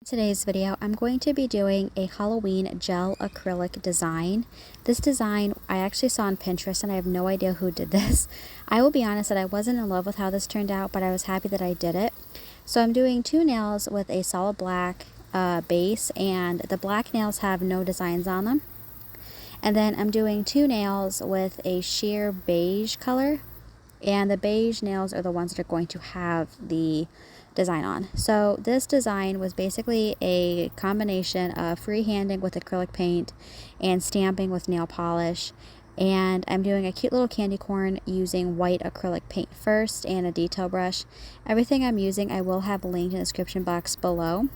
Today's video, I'm going to be doing a Halloween gel acrylic design. This design I actually saw on Pinterest and I have no idea who did this. I will be honest that I wasn't in love with how this turned out, but I was happy that I did it. So I'm doing two nails with a solid black base, and the black nails have no designs on them. And then I'm doing two nails with a sheer beige color, and the beige nails are the ones that are going to have the design on. So this design was basically a combination of freehanding with acrylic paint and stamping with nail polish. And I'm doing a cute little candy corn using white acrylic paint first and a detail brush. Everything I'm using I will have linked in the description box below.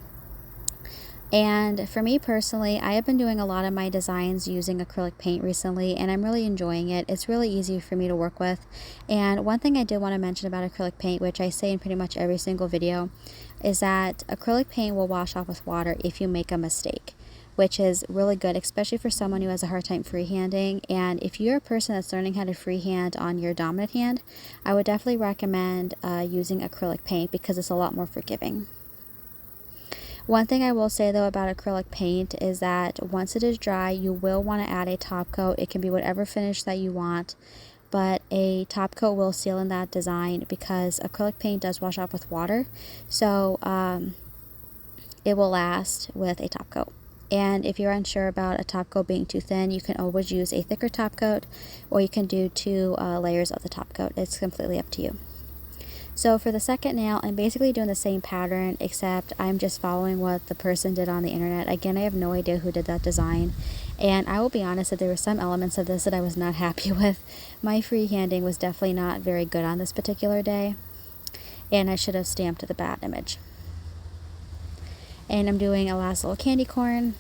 And for me personally, I have been doing a lot of my designs using acrylic paint recently, and I'm really enjoying it. It's really easy for me to work with. And one thing I did want to mention about acrylic paint, which I say in pretty much every single video, is that acrylic paint will wash off with water if you make a mistake, which is really good, especially for someone who has a hard time freehanding. And if you're a person that's learning how to freehand on your dominant hand, I would definitely recommend using acrylic paint because it's a lot more forgiving. One thing I will say though about acrylic paint is that once it is dry, you will want to add a top coat. It can be whatever finish that you want, but a top coat will seal in that design because acrylic paint does wash off with water. So it will last with a top coat. And if you're unsure about a top coat being too thin, you can always use a thicker top coat, or you can do two layers of the top coat. It's completely up to you. So for the second nail, I'm basically doing the same pattern, except I'm just following what the person did on the internet. Again, I have no idea who did that design. And I will be honest that there were some elements of this that I was not happy with. My freehanding was definitely not very good on this particular day, and I should have stamped the bat image. And I'm doing a last little candy corn.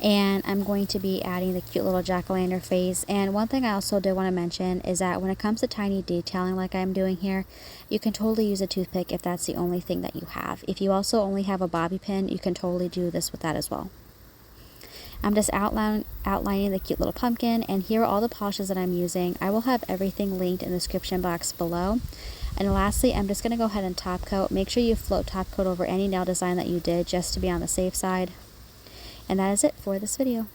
And I'm going to be adding the cute little jack-o'-lantern face. And one thing I also did want to mention is that when it comes to tiny detailing like I'm doing here, you can totally use a toothpick if that's the only thing that you have. If you also only have a bobby pin, you can totally do this with that as well. I'm just outlining the cute little pumpkin, and here are all the polishes that I'm using. I will have everything linked in the description box below. And lastly, I'm just going to go ahead and top coat. Make sure you float top coat over any nail design that you did just to be on the safe side. And that is it for this video.